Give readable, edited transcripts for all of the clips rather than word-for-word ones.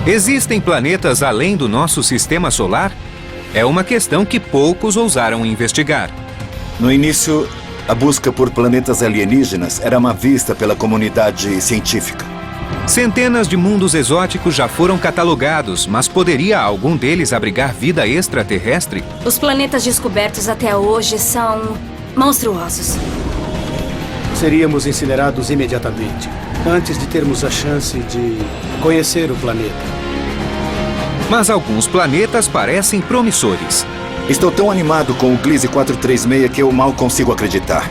Existem planetas além do nosso sistema solar? É uma questão que poucos ousaram investigar. No início, a busca por planetas alienígenas era má vista pela comunidade científica. Centenas de mundos exóticos já foram catalogados, mas poderia algum deles abrigar vida extraterrestre? Os planetas descobertos até hoje são monstruosos. Seríamos incinerados imediatamente, antes de termos a chance de conhecer o planeta. Mas alguns planetas parecem promissores. Estou tão animado com o Gliese 436 que eu mal consigo acreditar.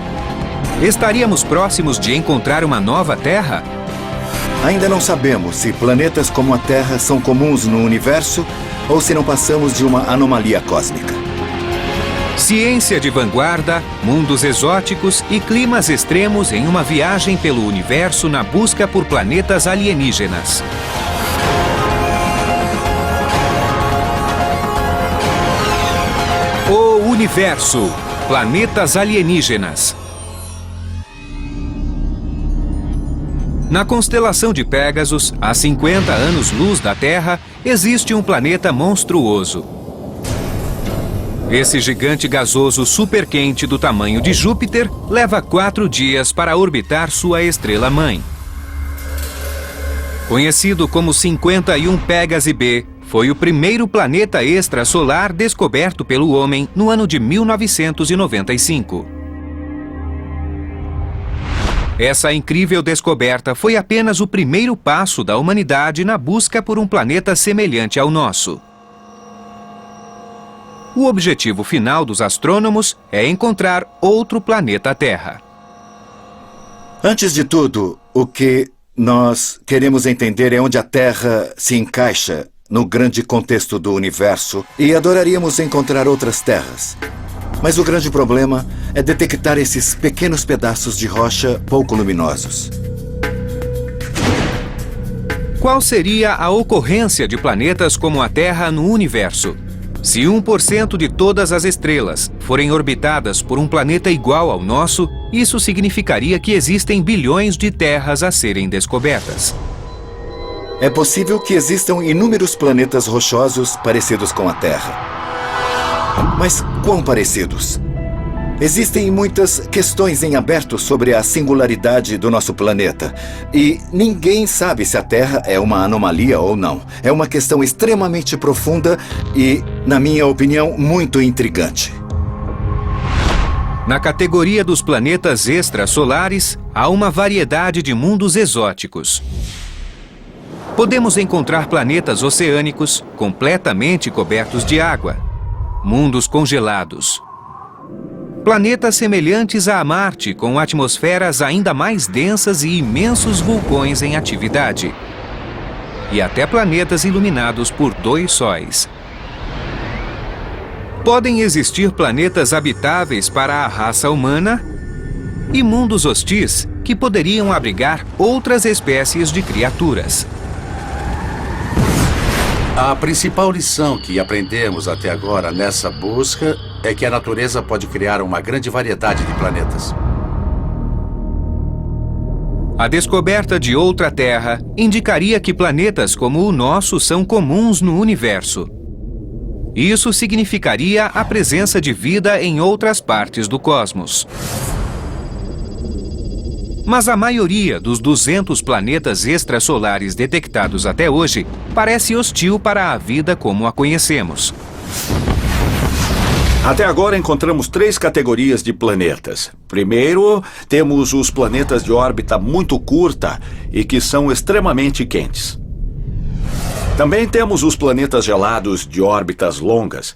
Estaríamos próximos de encontrar uma nova Terra? Ainda não sabemos se planetas como a Terra são comuns no universo ou se não passamos de uma anomalia cósmica. Ciência de vanguarda, mundos exóticos e climas extremos em uma viagem pelo universo na busca por planetas alienígenas. O Universo. Planetas alienígenas. Na constelação de Pégasus, a 50 anos-luz da Terra, existe um planeta monstruoso. Esse gigante gasoso superquente do tamanho de Júpiter leva 4 dias para orbitar sua estrela-mãe. Conhecido como 51 Pégase b, foi o primeiro planeta extrasolar descoberto pelo homem no ano de 1995. Essa incrível descoberta foi apenas o primeiro passo da humanidade na busca por um planeta semelhante ao nosso. O objetivo final dos astrônomos é encontrar outro planeta Terra. Antes de tudo, o que nós queremos entender é onde a Terra se encaixa no grande contexto do universo e adoraríamos encontrar outras terras. Mas o grande problema é detectar esses pequenos pedaços de rocha pouco luminosos. Qual seria a ocorrência de planetas como a Terra no universo? Se 1% de todas as estrelas forem orbitadas por um planeta igual ao nosso, isso significaria que existem bilhões de terras a serem descobertas. É possível que existam inúmeros planetas rochosos parecidos com a Terra. Mas quão parecidos? Existem muitas questões em aberto sobre a singularidade do nosso planeta. E ninguém sabe se a Terra é uma anomalia ou não. É uma questão extremamente profunda e, na minha opinião, muito intrigante. Na categoria dos planetas extrasolares, há uma variedade de mundos exóticos. Podemos encontrar planetas oceânicos completamente cobertos de água, mundos congelados, planetas semelhantes a Marte com atmosferas ainda mais densas e imensos vulcões em atividade, e até planetas iluminados por 2 sóis. Podem existir planetas habitáveis para a raça humana e mundos hostis que poderiam abrigar outras espécies de criaturas. A principal lição que aprendemos até agora nessa busca é que a natureza pode criar uma grande variedade de planetas. A descoberta de outra Terra indicaria que planetas como o nosso são comuns no universo. Isso significaria a presença de vida em outras partes do cosmos. Mas a maioria dos 200 planetas extrasolares detectados até hoje parece hostil para a vida como a conhecemos. Até agora encontramos 3 categorias de planetas. Primeiro, temos os planetas de órbita muito curta e que são extremamente quentes. Também temos os planetas gelados de órbitas longas.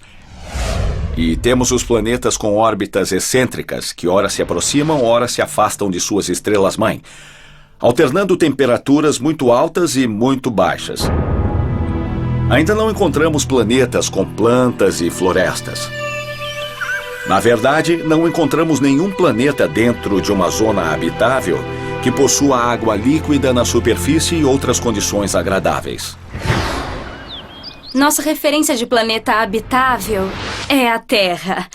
E temos os planetas com órbitas excêntricas, que ora se aproximam, ora se afastam de suas estrelas-mãe, alternando temperaturas muito altas e muito baixas. Ainda não encontramos planetas com plantas e florestas. Na verdade, não encontramos nenhum planeta dentro de uma zona habitável que possua água líquida na superfície e outras condições agradáveis. Nossa referência de planeta habitável é a Terra.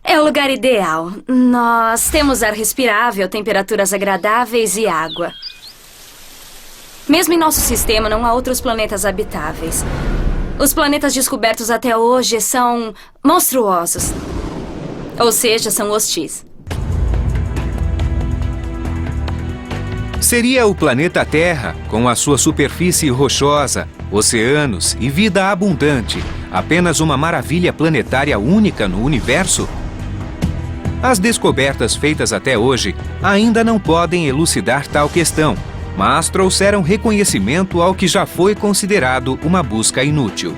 É o lugar ideal. Nós temos ar respirável, temperaturas agradáveis e água. Mesmo em nosso sistema, não há outros planetas habitáveis. Os planetas descobertos até hoje são monstruosos. Ou seja, são hostis. Seria o planeta Terra, com a sua superfície rochosa, oceanos e vida abundante, apenas uma maravilha planetária única no universo? As descobertas feitas até hoje ainda não podem elucidar tal questão, mas trouxeram reconhecimento ao que já foi considerado uma busca inútil.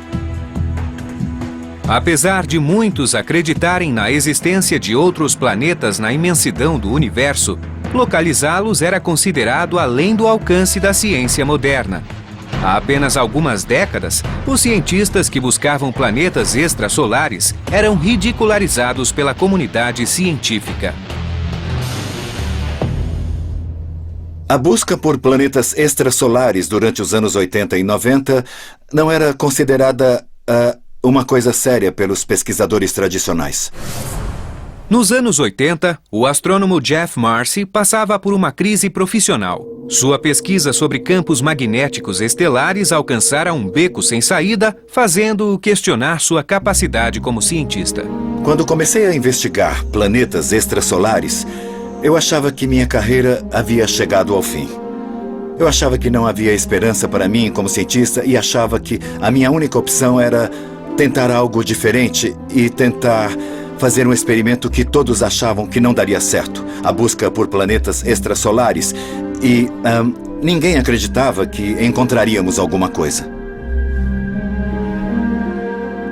Apesar de muitos acreditarem na existência de outros planetas na imensidão do universo, localizá-los era considerado além do alcance da ciência moderna. Há apenas algumas décadas, os cientistas que buscavam planetas extrasolares eram ridicularizados pela comunidade científica. A busca por planetas extrasolares durante os anos 80 e 90 não era considerada uma coisa séria pelos pesquisadores tradicionais. Nos anos 80, o astrônomo Jeff Marcy passava por uma crise profissional. Sua pesquisa sobre campos magnéticos estelares alcançara um beco sem saída, fazendo-o questionar sua capacidade como cientista. Quando comecei a investigar planetas extrasolares, eu achava que minha carreira havia chegado ao fim. Eu achava que não havia esperança para mim como cientista e achava que a minha única opção era tentar algo diferente e tentar fazer um experimento que todos achavam que não daria certo, a busca por planetas extrasolares, e ninguém acreditava que encontraríamos alguma coisa.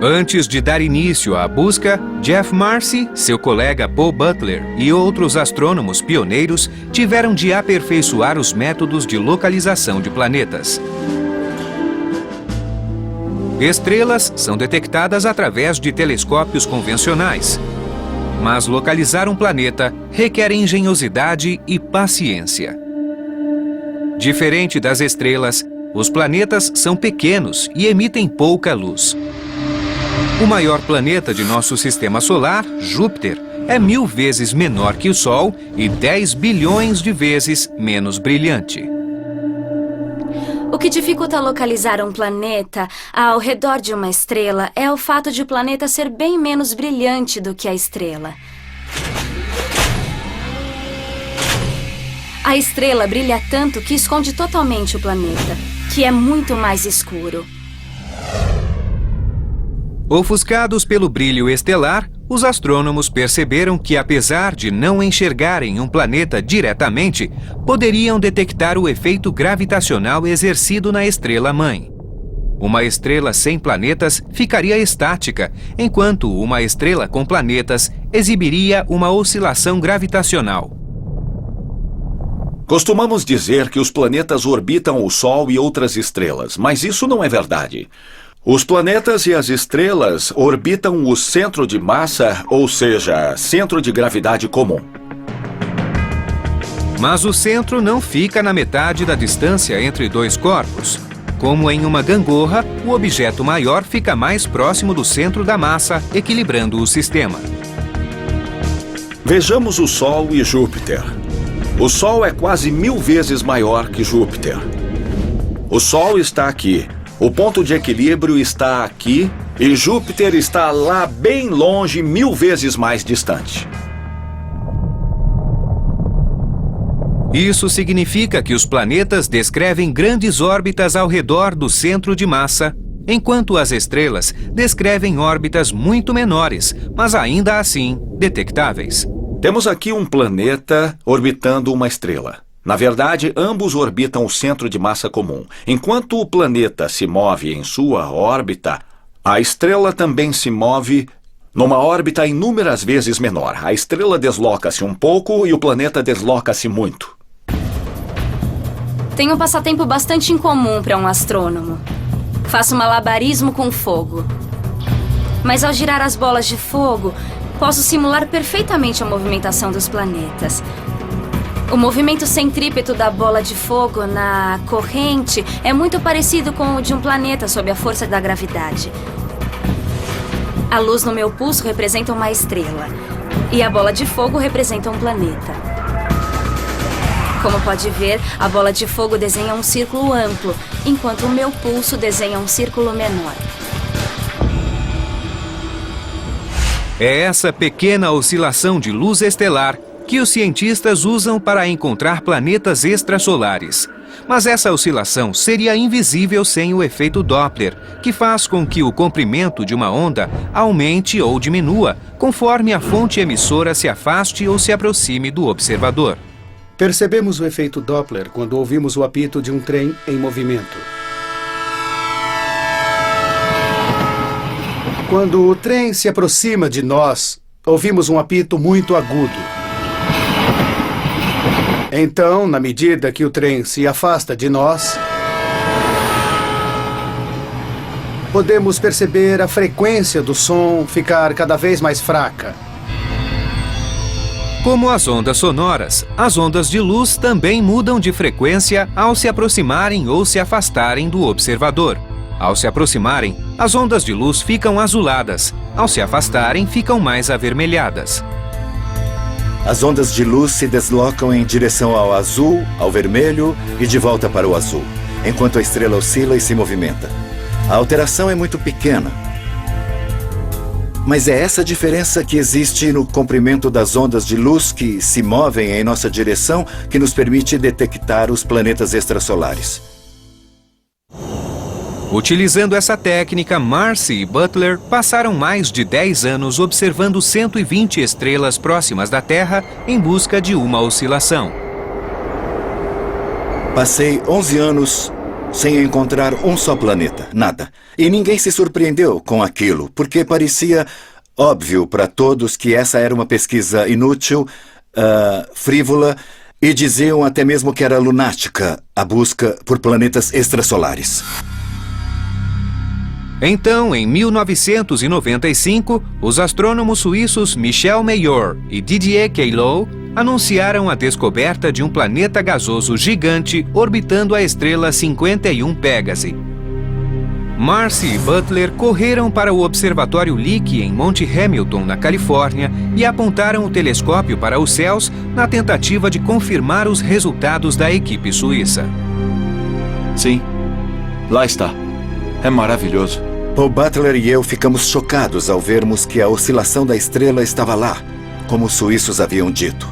Antes de dar início à busca, Jeff Marcy, seu colega Paul Butler e outros astrônomos pioneiros tiveram de aperfeiçoar os métodos de localização de planetas. Estrelas são detectadas através de telescópios convencionais. Mas localizar um planeta requer engenhosidade e paciência. Diferente das estrelas, os planetas são pequenos e emitem pouca luz. O maior planeta de nosso sistema solar, Júpiter, é 1000 vezes menor que o Sol e 10 bilhões de vezes menos brilhante. O que dificulta localizar um planeta ao redor de uma estrela é o fato de o planeta ser bem menos brilhante do que a estrela. A estrela brilha tanto que esconde totalmente o planeta, que é muito mais escuro. Ofuscados pelo brilho estelar, os astrônomos perceberam que, apesar de não enxergarem um planeta diretamente, poderiam detectar o efeito gravitacional exercido na estrela-mãe. Uma estrela sem planetas ficaria estática, enquanto uma estrela com planetas exibiria uma oscilação gravitacional. Costumamos dizer que os planetas orbitam o Sol e outras estrelas, mas isso não é verdade. Os planetas e as estrelas orbitam o centro de massa, ou seja, centro de gravidade comum. Mas o centro não fica na metade da distância entre dois corpos. Como em uma gangorra, o objeto maior fica mais próximo do centro da massa, equilibrando o sistema. Vejamos o Sol e Júpiter. O Sol é quase 1000 vezes maior que Júpiter. O Sol está aqui. O ponto de equilíbrio está aqui e Júpiter está lá bem longe, 1000 vezes mais distante. Isso significa que os planetas descrevem grandes órbitas ao redor do centro de massa, enquanto as estrelas descrevem órbitas muito menores, mas ainda assim detectáveis. Temos aqui um planeta orbitando uma estrela. Na verdade, ambos orbitam o centro de massa comum. Enquanto o planeta se move em sua órbita, a estrela também se move numa órbita inúmeras vezes menor. A estrela desloca-se um pouco e o planeta desloca-se muito. Tem um passatempo bastante incomum para um astrônomo. Faço malabarismo com fogo. Mas ao girar as bolas de fogo, posso simular perfeitamente a movimentação dos planetas. O movimento centrípeto da bola de fogo na corrente é muito parecido com o de um planeta sob a força da gravidade. A luz no meu pulso representa uma estrela e a bola de fogo representa um planeta. Como pode ver, a bola de fogo desenha um círculo amplo, enquanto o meu pulso desenha um círculo menor. É essa pequena oscilação de luz estelar que os cientistas usam para encontrar planetas extrasolares. Mas essa oscilação seria invisível sem o efeito Doppler, que faz com que o comprimento de uma onda aumente ou diminua, conforme a fonte emissora se afaste ou se aproxime do observador. Percebemos o efeito Doppler quando ouvimos o apito de um trem em movimento. Quando o trem se aproxima de nós, ouvimos um apito muito agudo. Então, na medida que o trem se afasta de nós, podemos perceber a frequência do som ficar cada vez mais fraca. Como as ondas sonoras, as ondas de luz também mudam de frequência ao se aproximarem ou se afastarem do observador. Ao se aproximarem, as ondas de luz ficam azuladas. Ao se afastarem, ficam mais avermelhadas. As ondas de luz se deslocam em direção ao azul, ao vermelho e de volta para o azul, enquanto a estrela oscila e se movimenta. A alteração é muito pequena. Mas é essa diferença que existe no comprimento das ondas de luz que se movem em nossa direção que nos permite detectar os planetas extrasolares. Utilizando essa técnica, Marcy e Butler passaram mais de 10 anos observando 120 estrelas próximas da Terra em busca de uma oscilação. Passei 11 anos sem encontrar um só planeta, nada. E ninguém se surpreendeu com aquilo, porque parecia óbvio para todos que essa era uma pesquisa inútil, frívola, e diziam até mesmo que era lunática a busca por planetas extrasolares. Então, em 1995, os astrônomos suíços Michel Mayor e Didier Queloz anunciaram a descoberta de um planeta gasoso gigante orbitando a estrela 51 Pégase. Marcy e Butler correram para o Observatório Lick em Monte Hamilton, na Califórnia, e apontaram o telescópio para os céus na tentativa de confirmar os resultados da equipe suíça. Sim, lá está. É maravilhoso. Paul Butler e eu ficamos chocados ao vermos que a oscilação da estrela estava lá, como os suíços haviam dito.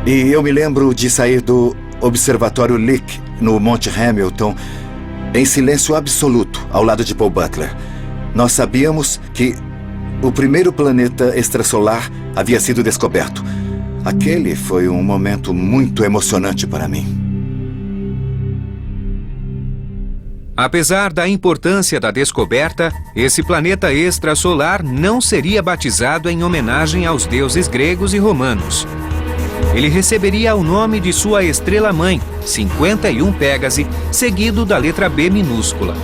E eu me lembro de sair do Observatório Lick, no Monte Hamilton, em silêncio absoluto, ao lado de Paul Butler. Nós sabíamos que o primeiro planeta extrasolar havia sido descoberto. Aquele foi um momento muito emocionante para mim. Apesar da importância da descoberta, esse planeta extrasolar não seria batizado em homenagem aos deuses gregos e romanos. Ele receberia o nome de sua estrela-mãe, 51 Pégase, seguido da letra B minúscula.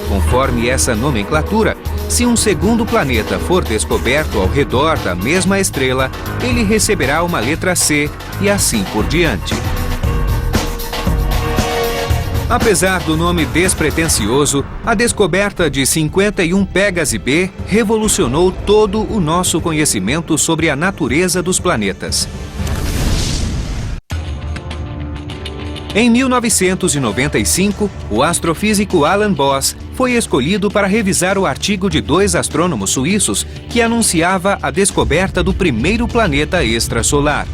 Conforme essa nomenclatura, se um segundo planeta for descoberto ao redor da mesma estrela, ele receberá uma letra C e assim por diante. Apesar do nome despretensioso, a descoberta de 51 Pégase B revolucionou todo o nosso conhecimento sobre a natureza dos planetas. Em 1995, o astrofísico Alan Boss foi escolhido para revisar o artigo de 2 astrônomos suíços que anunciava a descoberta do primeiro planeta extrasolar.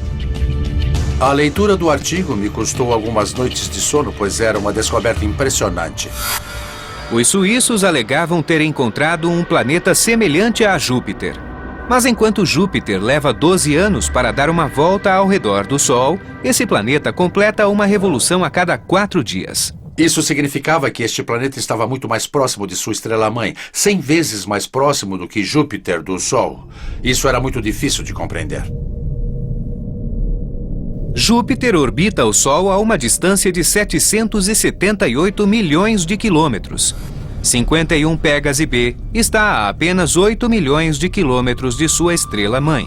A leitura do artigo me custou algumas noites de sono, pois era uma descoberta impressionante. Os suíços alegavam ter encontrado um planeta semelhante a Júpiter. Mas enquanto Júpiter leva 12 anos para dar uma volta ao redor do Sol, esse planeta completa uma revolução a cada 4 dias. Isso significava que este planeta estava muito mais próximo de sua estrela-mãe, 100 vezes mais próximo do que Júpiter do Sol. Isso era muito difícil de compreender. Júpiter orbita o Sol a uma distância de 778 milhões de quilômetros. 51 Pégase B está a apenas 8 milhões de quilômetros de sua estrela-mãe.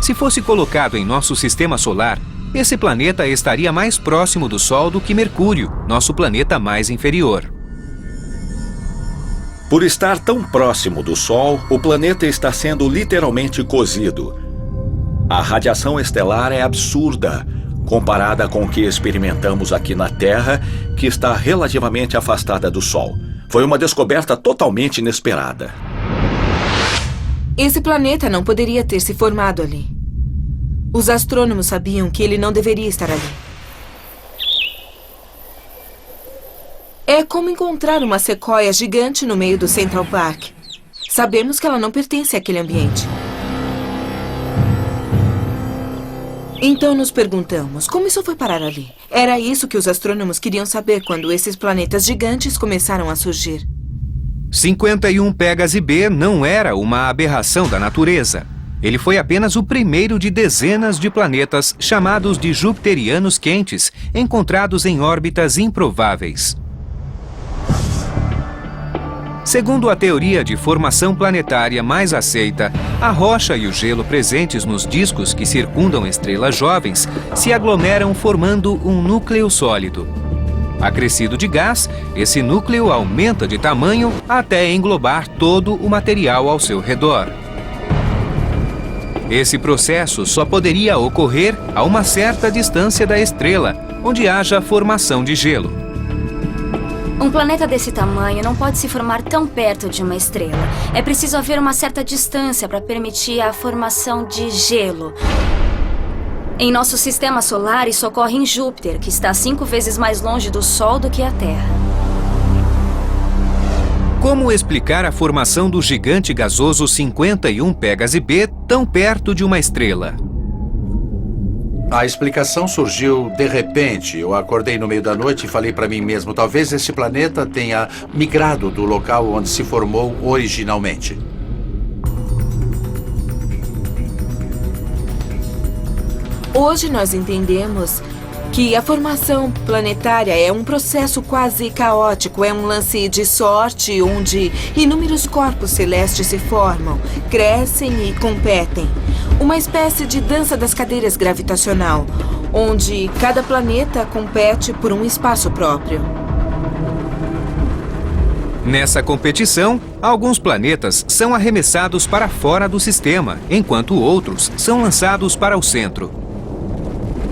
Se fosse colocado em nosso sistema solar, esse planeta estaria mais próximo do Sol do que Mercúrio, nosso planeta mais inferior. Por estar tão próximo do Sol, o planeta está sendo literalmente cozido. A radiação estelar é absurda, comparada com o que experimentamos aqui na Terra, que está relativamente afastada do Sol. Foi uma descoberta totalmente inesperada. Esse planeta não poderia ter se formado ali. Os astrônomos sabiam que ele não deveria estar ali. É como encontrar uma sequoia gigante no meio do Central Park. Sabemos que ela não pertence àquele ambiente. Então nos perguntamos, como isso foi parar ali? Era isso que os astrônomos queriam saber quando esses planetas gigantes começaram a surgir. 51 Pégase B não era uma aberração da natureza. Ele foi apenas o primeiro de dezenas de planetas chamados de jupiterianos quentes, encontrados em órbitas improváveis. Segundo a teoria de formação planetária mais aceita, a rocha e o gelo presentes nos discos que circundam estrelas jovens se aglomeram formando um núcleo sólido. Acrescido de gás, esse núcleo aumenta de tamanho até englobar todo o material ao seu redor. Esse processo só poderia ocorrer a uma certa distância da estrela, onde haja formação de gelo. Um planeta desse tamanho não pode se formar tão perto de uma estrela. É preciso haver uma certa distância para permitir a formação de gelo. Em nosso sistema solar, isso ocorre em Júpiter, que está 5 vezes mais longe do Sol do que a Terra. Como explicar a formação do gigante gasoso 51 Pégase B tão perto de uma estrela? A explicação surgiu de repente. Eu acordei no meio da noite e falei para mim mesmo, talvez esse planeta tenha migrado do local onde se formou originalmente. Hoje nós entendemos que a formação planetária é um processo quase caótico, é um lance de sorte onde inúmeros corpos celestes se formam, crescem e competem. Uma espécie de dança das cadeiras gravitacional, onde cada planeta compete por um espaço próprio. Nessa competição, alguns planetas são arremessados para fora do sistema, enquanto outros são lançados para o centro.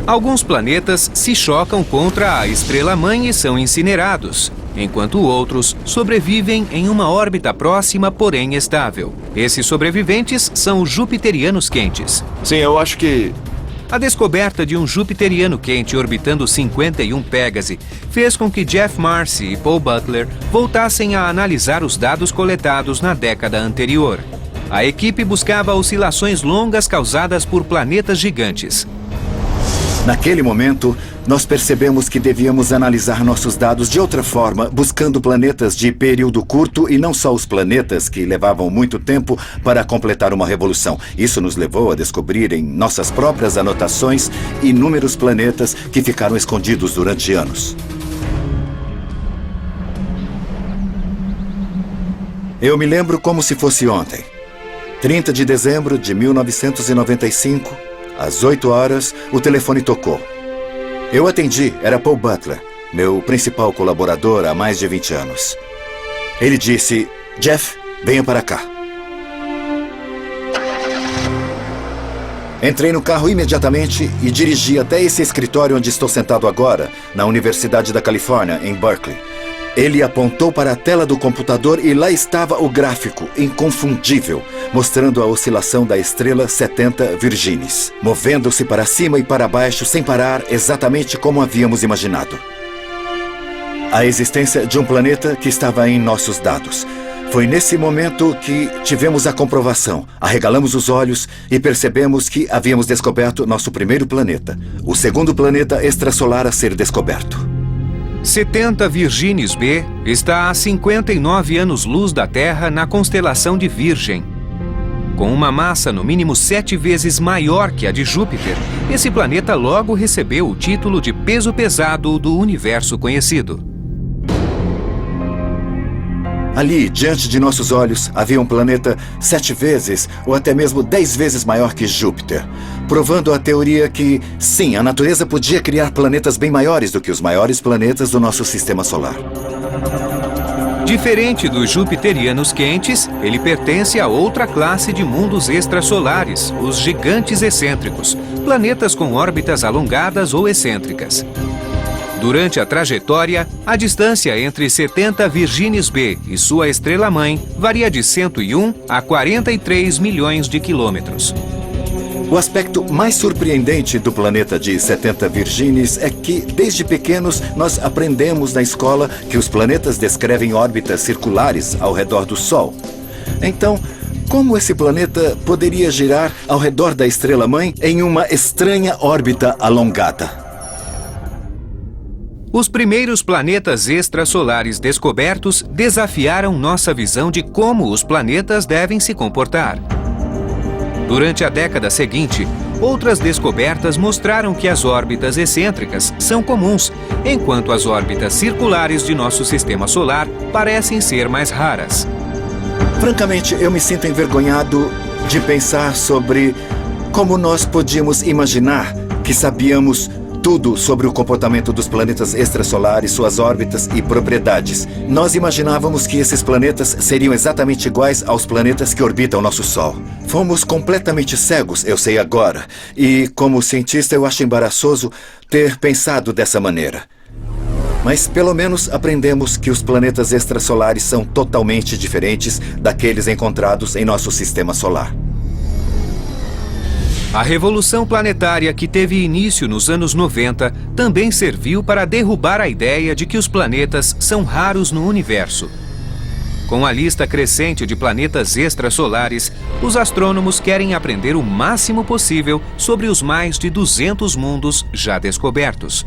Alguns planetas se chocam contra a estrela-mãe e são incinerados, enquanto outros sobrevivem em uma órbita próxima, porém estável. Esses sobreviventes são os jupiterianos quentes. Sim, eu acho que... A descoberta de um jupiteriano quente orbitando 51 Pégase fez com que Jeff Marcy e Paul Butler voltassem a analisar os dados coletados na década anterior. A equipe buscava oscilações longas causadas por planetas gigantes. Naquele momento, nós percebemos que devíamos analisar nossos dados de outra forma, buscando planetas de período curto e não só os planetas que levavam muito tempo para completar uma revolução. Isso nos levou a descobrir em nossas próprias anotações inúmeros planetas que ficaram escondidos durante anos. Eu me lembro como se fosse ontem. 30 de dezembro de 1995... Às 8 horas, o telefone tocou. Eu atendi, era Paul Butler, meu principal colaborador há mais de 20 anos. Ele disse, Jeff, venha para cá. Entrei no carro imediatamente e dirigi até esse escritório onde estou sentado agora, na Universidade da Califórnia, em Berkeley. Ele apontou para a tela do computador e lá estava o gráfico, inconfundível, mostrando a oscilação da estrela 70 Virginis, movendo-se para cima e para baixo sem parar, exatamente como havíamos imaginado. A existência de um planeta que estava em nossos dados. Foi nesse momento que tivemos a comprovação. Arregalamos os olhos e percebemos que havíamos descoberto nosso primeiro planeta, o segundo planeta extrasolar a ser descoberto. 70 Virginis B está a 59 anos-luz da Terra na constelação de Virgem. Com uma massa no mínimo 7 vezes maior que a de Júpiter, esse planeta logo recebeu o título de peso pesado do universo conhecido. Ali, diante de nossos olhos, havia um planeta 7 vezes ou até mesmo 10 vezes maior que Júpiter, provando a teoria que, sim, a natureza podia criar planetas bem maiores do que os maiores planetas do nosso sistema solar. Diferente dos jupiterianos quentes, ele pertence a outra classe de mundos extrasolares, os gigantes excêntricos, planetas com órbitas alongadas ou excêntricas. Durante a trajetória, a distância entre 70 Virginis B e sua estrela-mãe varia de 101 a 43 milhões de quilômetros. O aspecto mais surpreendente do planeta de 70 Virginis é que, desde pequenos, nós aprendemos na escola que os planetas descrevem órbitas circulares ao redor do Sol. Então, como esse planeta poderia girar ao redor da estrela-mãe em uma estranha órbita alongada? Os primeiros planetas extrasolares descobertos desafiaram nossa visão de como os planetas devem se comportar. Durante a década seguinte, outras descobertas mostraram que as órbitas excêntricas são comuns, enquanto as órbitas circulares de nosso sistema solar parecem ser mais raras. Francamente, eu me sinto envergonhado de pensar sobre como nós podíamos imaginar que sabíamos tudo sobre o comportamento dos planetas extrasolares, suas órbitas e propriedades. Nós imaginávamos que esses planetas seriam exatamente iguais aos planetas que orbitam nosso Sol. Fomos completamente cegos, eu sei agora. E, como cientista, eu acho embaraçoso ter pensado dessa maneira. Mas, pelo menos, aprendemos que os planetas extrasolares são totalmente diferentes daqueles encontrados em nosso sistema solar. A revolução planetária que teve início nos anos 90 também serviu para derrubar a ideia de que os planetas são raros no universo. Com a lista crescente de planetas extrasolares, os astrônomos querem aprender o máximo possível sobre os mais de 200 mundos já descobertos.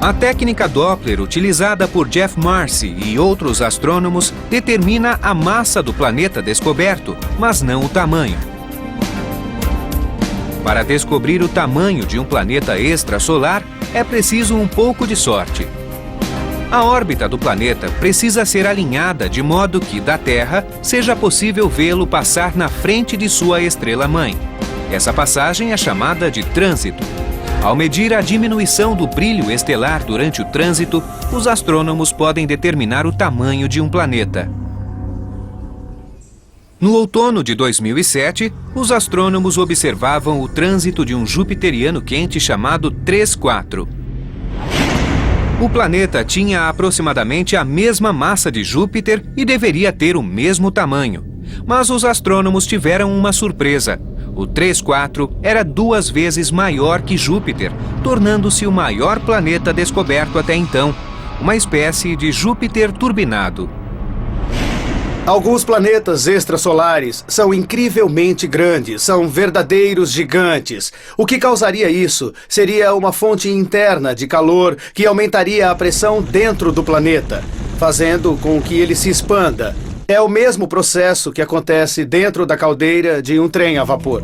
A técnica Doppler, utilizada por Jeff Marcy e outros astrônomos, determina a massa do planeta descoberto, mas não o tamanho. Para descobrir o tamanho de um planeta extrasolar, é preciso um pouco de sorte. A órbita do planeta precisa ser alinhada de modo que, da Terra, seja possível vê-lo passar na frente de sua estrela-mãe. Essa passagem é chamada de trânsito. Ao medir a diminuição do brilho estelar durante o trânsito, os astrônomos podem determinar o tamanho de um planeta. No outono de 2007, os astrônomos observavam o trânsito de um jupiteriano quente chamado 3-4. O planeta tinha aproximadamente a mesma massa de Júpiter e deveria ter o mesmo tamanho. Mas os astrônomos tiveram uma surpresa. O 3-4 era 2 vezes maior que Júpiter, tornando-se o maior planeta descoberto até então, uma espécie de Júpiter turbinado. Alguns planetas extrasolares são incrivelmente grandes, são verdadeiros gigantes. O que causaria isso seria uma fonte interna de calor que aumentaria a pressão dentro do planeta, fazendo com que ele se expanda. É o mesmo processo que acontece dentro da caldeira de um trem a vapor.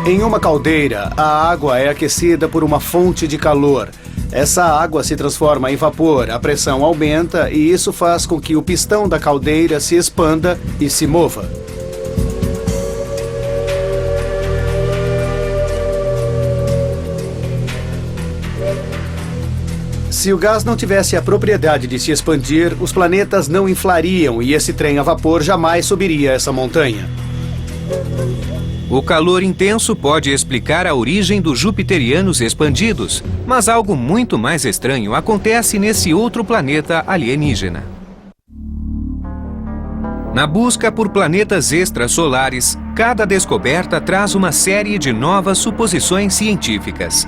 Em uma caldeira, a água é aquecida por uma fonte de calor. Essa água se transforma em vapor, a pressão aumenta e isso faz com que o pistão da caldeira se expanda e se mova. Se o gás não tivesse a propriedade de se expandir, os planetas não inflariam e esse trem a vapor jamais subiria essa montanha. O calor intenso pode explicar a origem dos jupiterianos expandidos, mas algo muito mais estranho acontece nesse outro planeta alienígena. Na busca por planetas extrasolares, cada descoberta traz uma série de novas suposições científicas.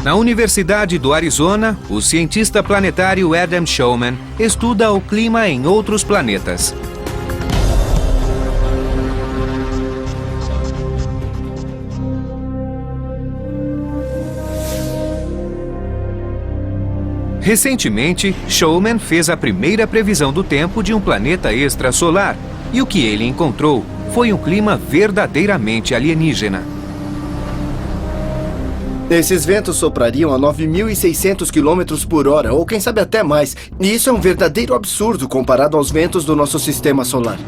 Na Universidade do Arizona, o cientista planetário Adam Shulman estuda o clima em outros planetas. Recentemente, Shulman fez a primeira previsão do tempo de um planeta extrasolar, e o que ele encontrou foi um clima verdadeiramente alienígena. Esses ventos soprariam a 9.600 km por hora, ou quem sabe até mais. E isso é um verdadeiro absurdo comparado aos ventos do nosso sistema solar.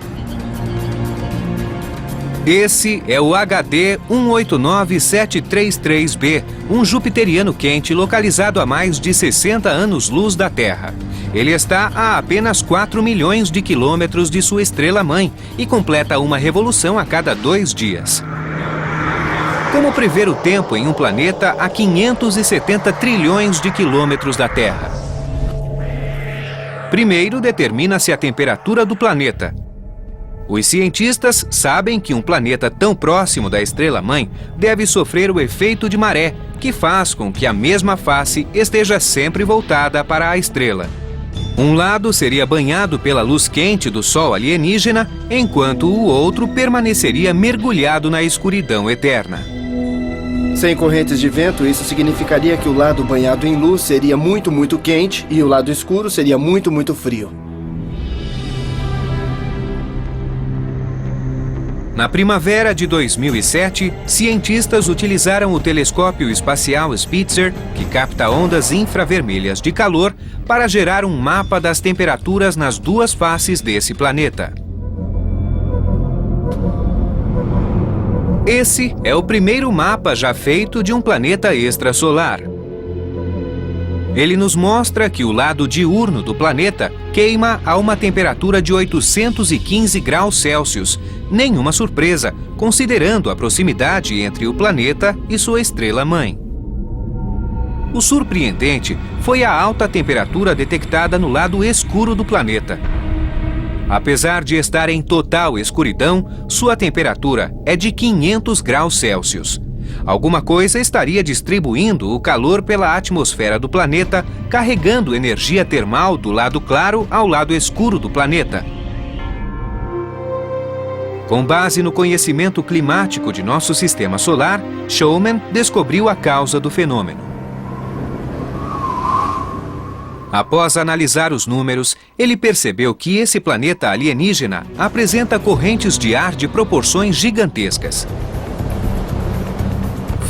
Esse é o HD 189733b, um jupiteriano quente localizado a mais de 60 anos-luz da Terra. Ele está a apenas 4 milhões de quilômetros de sua estrela-mãe e completa uma revolução a cada 2 dias. Como prever o tempo em um planeta a 570 trilhões de quilômetros da Terra? Primeiro, determina-se a temperatura do planeta. Os cientistas sabem que um planeta tão próximo da estrela-mãe deve sofrer o efeito de maré, que faz com que a mesma face esteja sempre voltada para a estrela. Um lado seria banhado pela luz quente do Sol alienígena, enquanto o outro permaneceria mergulhado na escuridão eterna. Sem correntes de vento, isso significaria que o lado banhado em luz seria muito, muito quente e o lado escuro seria muito, muito frio. Na primavera de 2007, cientistas utilizaram o telescópio espacial Spitzer, que capta ondas infravermelhas de calor, para gerar um mapa das temperaturas nas duas faces desse planeta. Esse é o primeiro mapa já feito de um planeta extrasolar. Ele nos mostra que o lado diurno do planeta queima a uma temperatura de 815 graus Celsius. Nenhuma surpresa, considerando a proximidade entre o planeta e sua estrela-mãe. O surpreendente foi a alta temperatura detectada no lado escuro do planeta. Apesar de estar em total escuridão, sua temperatura é de 500 graus Celsius. Alguma coisa estaria distribuindo o calor pela atmosfera do planeta, carregando energia termal do lado claro ao lado escuro do planeta. Com base no conhecimento climático de nosso sistema solar, Showman descobriu a causa do fenômeno. Após analisar os números, ele percebeu que esse planeta alienígena apresenta correntes de ar de proporções gigantescas.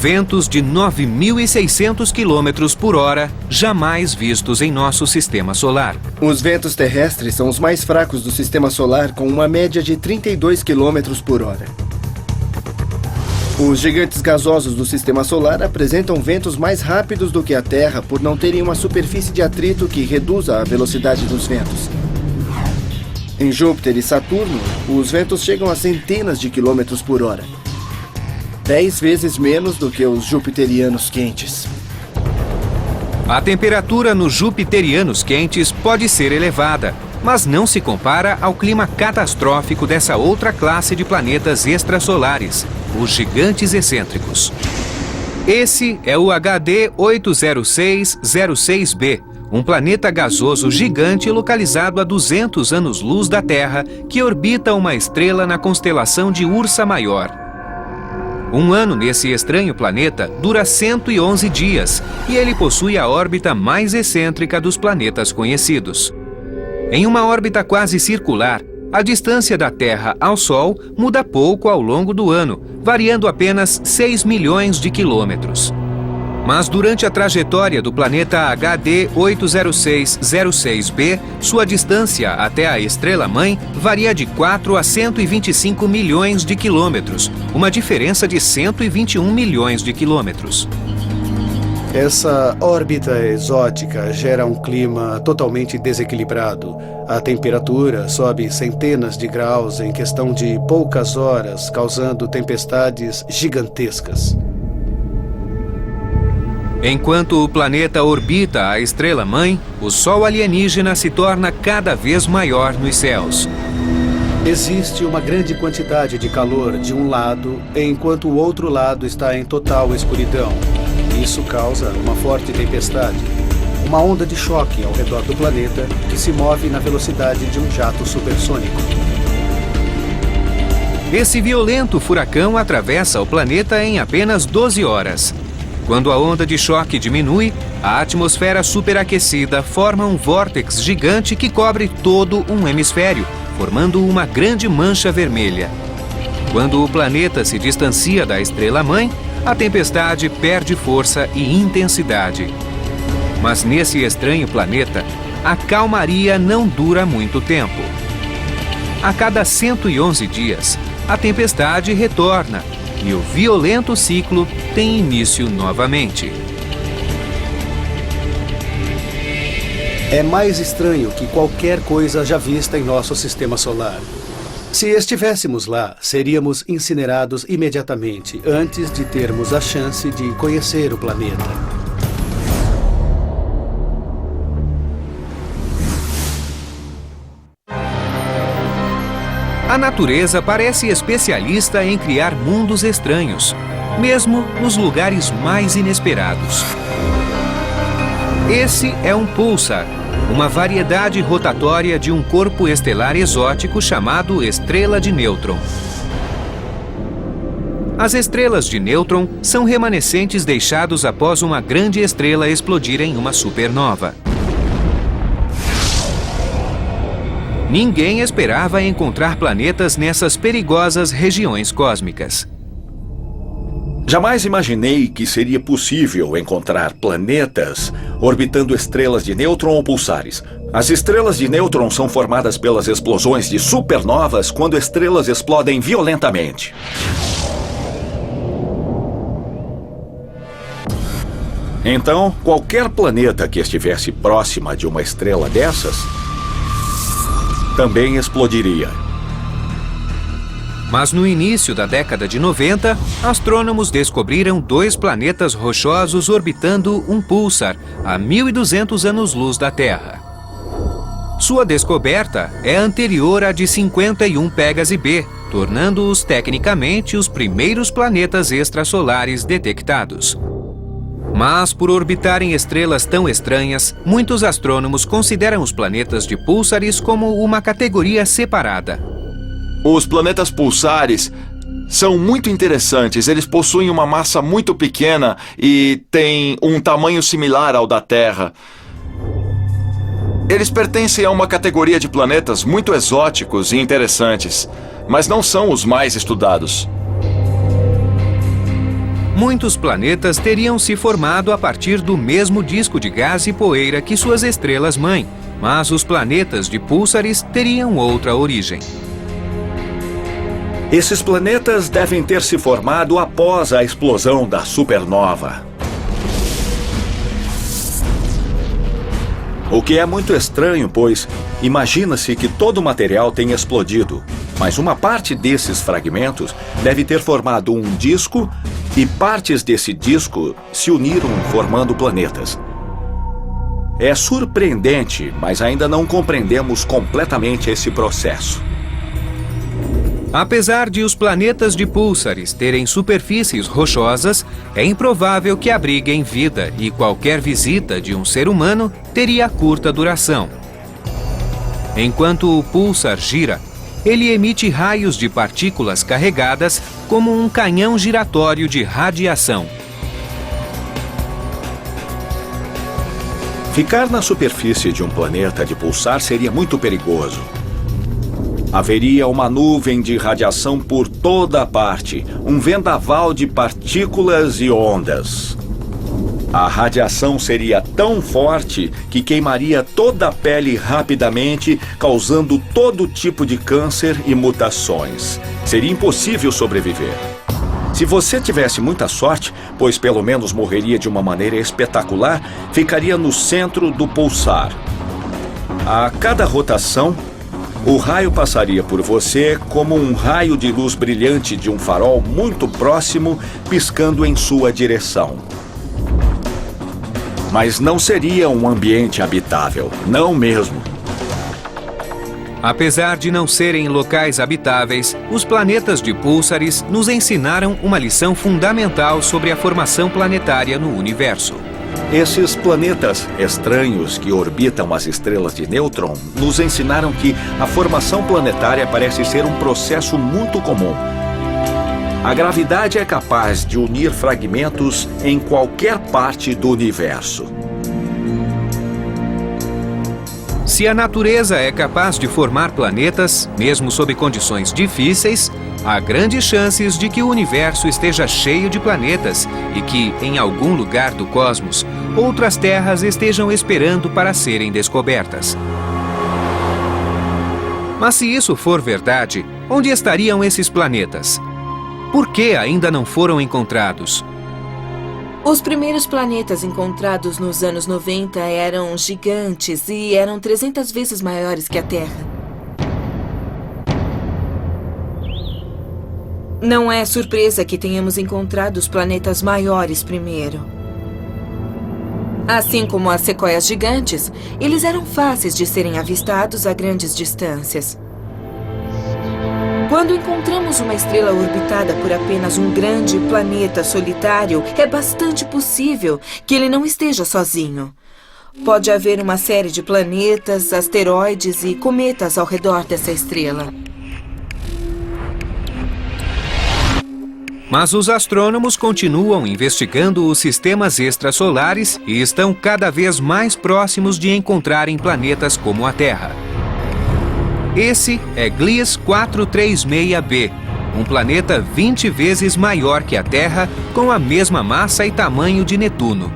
Ventos de 9.600 km por hora, jamais vistos em nosso sistema solar. Os ventos terrestres são os mais fracos do sistema solar, com uma média de 32 km por hora. Os gigantes gasosos do sistema solar apresentam ventos mais rápidos do que a Terra por não terem uma superfície de atrito que reduza a velocidade dos ventos. Em Júpiter e Saturno, os ventos chegam a centenas de quilômetros por hora. 10 vezes menos do que os jupiterianos quentes. A temperatura nos jupiterianos quentes pode ser elevada, mas não se compara ao clima catastrófico dessa outra classe de planetas extrasolares, os gigantes excêntricos. Esse é o HD 80606b, um planeta gasoso gigante localizado a 200 anos-luz da Terra, que orbita uma estrela na constelação de Ursa Maior. Um ano nesse estranho planeta dura 111 dias e ele possui a órbita mais excêntrica dos planetas conhecidos. Em uma órbita quase circular, a distância da Terra ao Sol muda pouco ao longo do ano, variando apenas 6 milhões de quilômetros. Mas durante a trajetória do planeta HD 80606b, sua distância até a estrela-mãe varia de 4 a 125 milhões de quilômetros, uma diferença de 121 milhões de quilômetros. Essa órbita exótica gera um clima totalmente desequilibrado. A temperatura sobe centenas de graus em questão de poucas horas, causando tempestades gigantescas. Enquanto o planeta orbita a estrela-mãe, o Sol alienígena se torna cada vez maior nos céus. Existe uma grande quantidade de calor de um lado, enquanto o outro lado está em total escuridão. Isso causa uma forte tempestade, uma onda de choque ao redor do planeta que se move na velocidade de um jato supersônico. Esse violento furacão atravessa o planeta em apenas 12 horas. Quando a onda de choque diminui, a atmosfera superaquecida forma um vórtex gigante que cobre todo um hemisfério, formando uma grande mancha vermelha. Quando o planeta se distancia da estrela-mãe, a tempestade perde força e intensidade. Mas nesse estranho planeta, a calmaria não dura muito tempo. A cada 111 dias, a tempestade retorna e o violento ciclo tem início novamente. É mais estranho que qualquer coisa já vista em nosso sistema solar. Se estivéssemos lá, seríamos incinerados imediatamente, antes de termos a chance de conhecer o planeta. A natureza parece especialista em criar mundos estranhos, mesmo nos lugares mais inesperados. Esse é um pulsar, uma variedade rotatória de um corpo estelar exótico chamado estrela de nêutron. As estrelas de nêutron são remanescentes deixados após uma grande estrela explodir em uma supernova. Ninguém esperava encontrar planetas nessas perigosas regiões cósmicas. Jamais imaginei que seria possível encontrar planetas orbitando estrelas de nêutron ou pulsares. As estrelas de nêutron são formadas pelas explosões de supernovas quando estrelas explodem violentamente. Então, qualquer planeta que estivesse próxima de uma estrela dessas também explodiria. Mas no início da década de 90, astrônomos descobriram 2 planetas rochosos orbitando um pulsar a 1.200 anos-luz da Terra. Sua descoberta é anterior à de 51 Pégase B, tornando-os tecnicamente os primeiros planetas extrasolares detectados. Mas, por orbitarem estrelas tão estranhas, muitos astrônomos consideram os planetas de púlsares como uma categoria separada. Os planetas pulsares são muito interessantes. Eles possuem uma massa muito pequena e têm um tamanho similar ao da Terra. Eles pertencem a uma categoria de planetas muito exóticos e interessantes, mas não são os mais estudados. Muitos planetas teriam se formado a partir do mesmo disco de gás e poeira que suas estrelas-mãe, mas os planetas de púlsares teriam outra origem. Esses planetas devem ter se formado após a explosão da supernova. O que é muito estranho, pois imagina-se que todo o material tenha explodido, mas uma parte desses fragmentos deve ter formado um disco e partes desse disco se uniram formando planetas. É surpreendente, mas ainda não compreendemos completamente esse processo. Apesar de os planetas de púlsares terem superfícies rochosas, é improvável que abriguem vida e qualquer visita de um ser humano teria curta duração. Enquanto o púlsar gira, ele emite raios de partículas carregadas como um canhão giratório de radiação. Ficar na superfície de um planeta de pulsar seria muito perigoso. Haveria uma nuvem de radiação por toda a parte, um vendaval de partículas e ondas. A radiação seria tão forte que queimaria toda a pele rapidamente, causando todo tipo de câncer e mutações. Seria impossível sobreviver. Se você tivesse muita sorte, pois pelo menos morreria de uma maneira espetacular, ficaria no centro do pulsar. A cada rotação, o raio passaria por você como um raio de luz brilhante de um farol muito próximo, piscando em sua direção. Mas não seria um ambiente habitável, não mesmo. Apesar de não serem locais habitáveis, os planetas de púlsares nos ensinaram uma lição fundamental sobre a formação planetária no universo. Esses planetas estranhos que orbitam as estrelas de nêutron nos ensinaram que a formação planetária parece ser um processo muito comum. A gravidade é capaz de unir fragmentos em qualquer parte do universo. Se a natureza é capaz de formar planetas, mesmo sob condições difíceis, há grandes chances de que o universo esteja cheio de planetas e que, em algum lugar do cosmos, outras terras estejam esperando para serem descobertas. Mas se isso for verdade, Onde estariam esses planetas? Por que ainda não foram encontrados? Os primeiros planetas encontrados nos anos 90 eram gigantes e eram 300 vezes maiores que a Terra. Não é surpresa que tenhamos encontrado os planetas maiores primeiro. Assim como as sequoias gigantes, eles eram fáceis de serem avistados a grandes distâncias. Quando encontramos uma estrela orbitada por apenas um grande planeta solitário, é bastante possível que ele não esteja sozinho. Pode haver uma série de planetas, asteroides e cometas ao redor dessa estrela. Mas os astrônomos continuam investigando os sistemas extrasolares e estão cada vez mais próximos de encontrarem planetas como a Terra. Esse é Gliese 436b, um planeta 20 vezes maior que a Terra, com a mesma massa e tamanho de Netuno.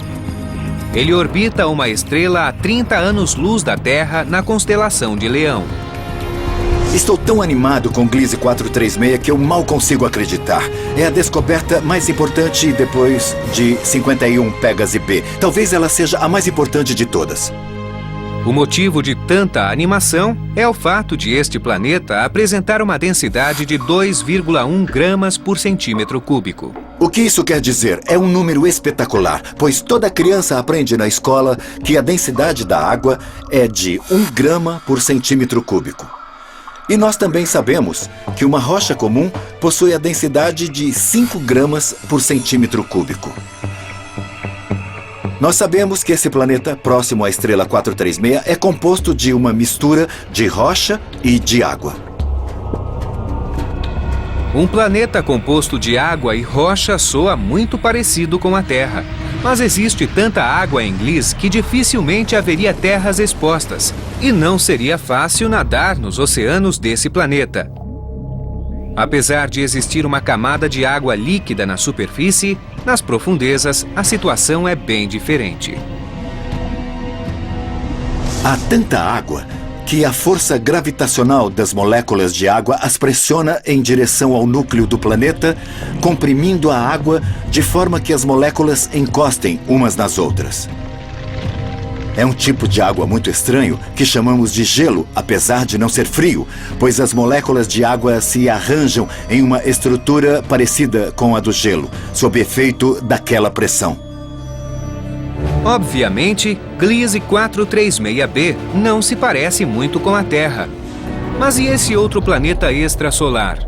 Ele orbita uma estrela a 30 anos-luz da Terra na constelação de Leão. Estou tão animado com Gliese 436 que eu mal consigo acreditar. É a descoberta mais importante depois de 51 Pégase B. Talvez ela seja a mais importante de todas. O motivo de tanta animação é o fato de este planeta apresentar uma densidade de 2,1 gramas por centímetro cúbico. O que isso quer dizer? É um número espetacular, pois toda criança aprende na escola que a densidade da água é de 1 grama por centímetro cúbico. E nós também sabemos que uma rocha comum possui a densidade de 5 gramas por centímetro cúbico. Nós sabemos que esse planeta, próximo à estrela 436, é composto de uma mistura de rocha e de água. Um planeta composto de água e rocha soa muito parecido com a Terra. Mas existe tanta água em Gliese que dificilmente haveria terras expostas. E não seria fácil nadar nos oceanos desse planeta. Apesar de existir uma camada de água líquida na superfície, nas profundezas a situação é bem diferente. Há tanta água que a força gravitacional das moléculas de água as pressiona em direção ao núcleo do planeta, comprimindo a água de forma que as moléculas encostem umas nas outras. É um tipo de água muito estranho que chamamos de gelo, apesar de não ser frio, pois as moléculas de água se arranjam em uma estrutura parecida com a do gelo, sob efeito daquela pressão. Obviamente, Gliese 436b não se parece muito com a Terra. Mas e esse outro planeta extrasolar?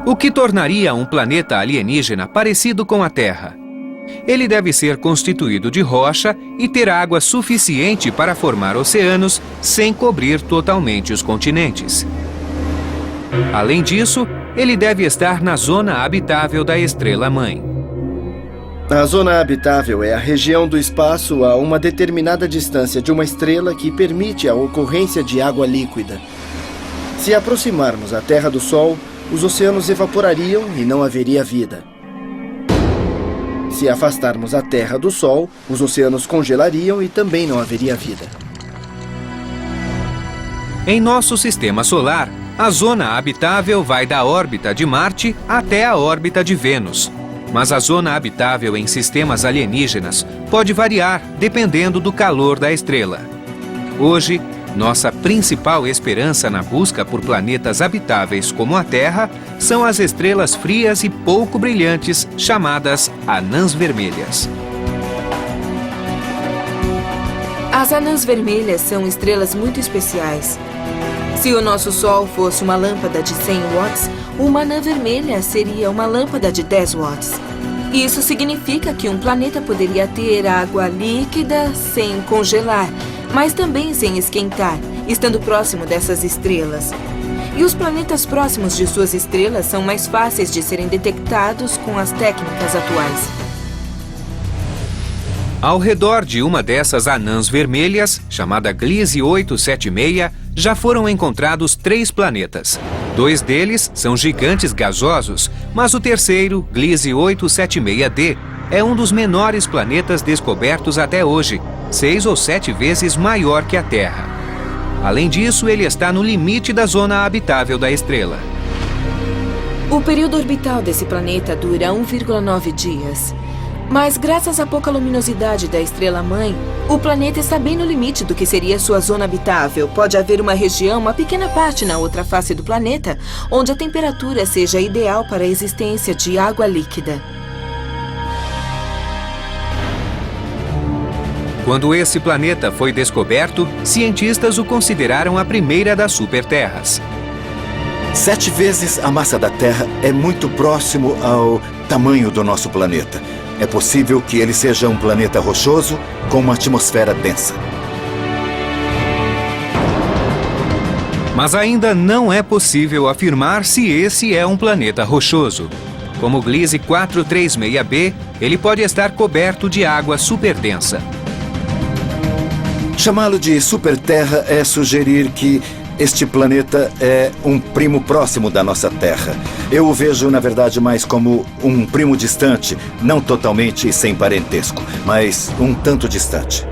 O que tornaria um planeta alienígena parecido com a Terra? Ele deve ser constituído de rocha e ter água suficiente para formar oceanos sem cobrir totalmente os continentes. Além disso, ele deve estar na zona habitável da estrela-mãe. A zona habitável é a região do espaço a uma determinada distância de uma estrela que permite a ocorrência de água líquida. Se aproximarmos a Terra do Sol, os oceanos evaporariam e não haveria vida. Se afastarmos a Terra do Sol, os oceanos congelariam e também não haveria vida. Em nosso sistema solar, a zona habitável vai da órbita de Marte até a órbita de Vênus. Mas a zona habitável em sistemas alienígenas pode variar dependendo do calor da estrela. Hoje, nossa principal esperança na busca por planetas habitáveis como a Terra são as estrelas frias e pouco brilhantes chamadas anãs vermelhas. As anãs vermelhas são estrelas muito especiais. Se o nosso Sol fosse uma lâmpada de 100 watts, uma anã vermelha seria uma lâmpada de 10 watts. Isso significa que um planeta poderia ter água líquida sem congelar, mas também sem esquentar, estando próximo dessas estrelas. E os planetas próximos de suas estrelas são mais fáceis de serem detectados com as técnicas atuais. Ao redor de uma dessas anãs vermelhas, chamada Gliese 876, já foram encontrados 3 planetas. 2 deles são gigantes gasosos, mas o terceiro, Gliese 876d, é um dos menores planetas descobertos até hoje, 6 ou 7 vezes maior que a Terra. Além disso, ele está no limite da zona habitável da estrela. O período orbital desse planeta dura 1,9 dias. Mas, graças à pouca luminosidade da estrela-mãe, o planeta está bem no limite do que seria sua zona habitável. Pode haver uma região, uma pequena parte na outra face do planeta, onde a temperatura seja ideal para a existência de água líquida. Quando esse planeta foi descoberto, cientistas o consideraram a primeira das superterras. 7 vezes a massa da Terra é muito próximo ao tamanho do nosso planeta. É possível que ele seja um planeta rochoso com uma atmosfera densa. Mas ainda não é possível afirmar se esse é um planeta rochoso. Como o Gliese 436b, ele pode estar coberto de água superdensa. Chamá-lo de superterra é sugerir que este planeta é um primo próximo da nossa Terra. Eu o vejo, na verdade, mais como um primo distante, não totalmente sem parentesco, mas um tanto distante.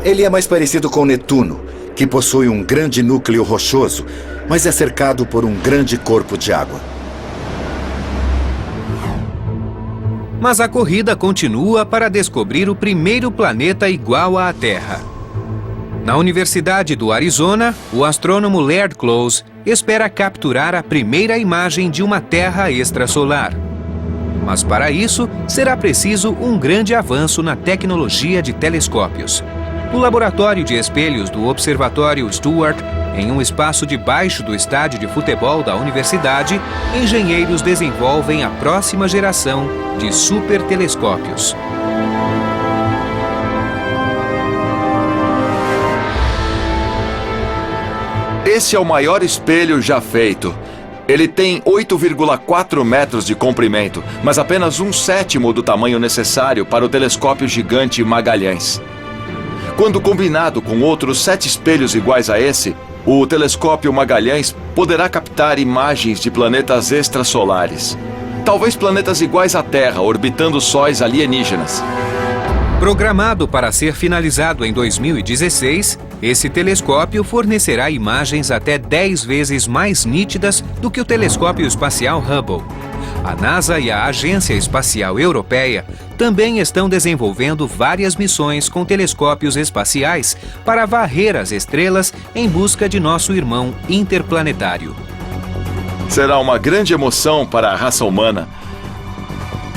Ele é mais parecido com Netuno, que possui um grande núcleo rochoso, mas é cercado por um grande corpo de água. Mas a corrida continua para descobrir o primeiro planeta igual à Terra. Na Universidade do Arizona, o astrônomo Laird Close espera capturar a primeira imagem de uma Terra extrasolar. Mas para isso, será preciso um grande avanço na tecnologia de telescópios. No laboratório de espelhos do Observatório Stewart, em um espaço debaixo do estádio de futebol da universidade, engenheiros desenvolvem a próxima geração de supertelescópios. Esse é o maior espelho já feito. Ele tem 8,4 metros de comprimento, mas apenas 1/7 do tamanho necessário para o telescópio gigante Magalhães. Quando combinado com outros 7 espelhos iguais a esse, o telescópio Magalhães poderá captar imagens de planetas extrasolares. Talvez planetas iguais à Terra, orbitando sóis alienígenas. Programado para ser finalizado em 2016, esse telescópio fornecerá imagens até 10 vezes mais nítidas do que o telescópio espacial Hubble. A NASA e a Agência Espacial Europeia também estão desenvolvendo várias missões com telescópios espaciais para varrer as estrelas em busca de nosso irmão interplanetário. Será uma grande emoção para a raça humana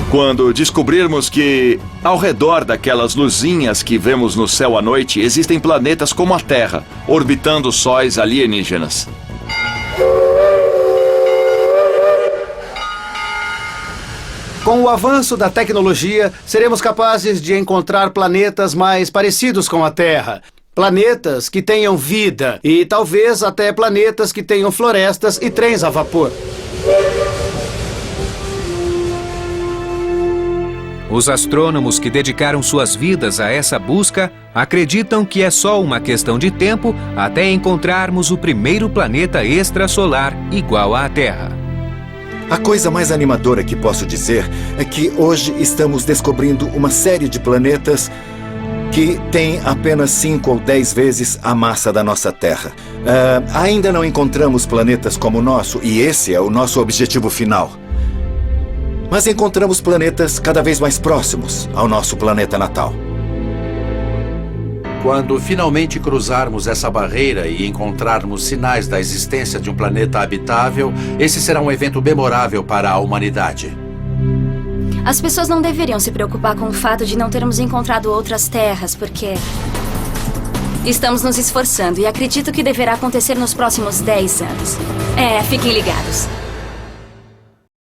quando descobrirmos que, ao redor daquelas luzinhas que vemos no céu à noite, existem planetas como a Terra, orbitando sóis alienígenas. Com o avanço da tecnologia, seremos capazes de encontrar planetas mais parecidos com a Terra. Planetas que tenham vida e talvez até planetas que tenham florestas e trens a vapor. Os astrônomos que dedicaram suas vidas a essa busca acreditam que é só uma questão de tempo até encontrarmos o primeiro planeta extrasolar igual à Terra. A coisa mais animadora que posso dizer é que hoje estamos descobrindo uma série de planetas que têm apenas 5 ou 10 vezes a massa da nossa Terra. Ainda não encontramos planetas como o nosso, e esse é o nosso objetivo final. Mas encontramos planetas cada vez mais próximos ao nosso planeta natal. Quando finalmente cruzarmos essa barreira e encontrarmos sinais da existência de um planeta habitável, esse será um evento memorável para a humanidade. As pessoas não deveriam se preocupar com o fato de não termos encontrado outras terras, porque estamos nos esforçando e acredito que deverá acontecer nos próximos 10 anos. Fiquem ligados.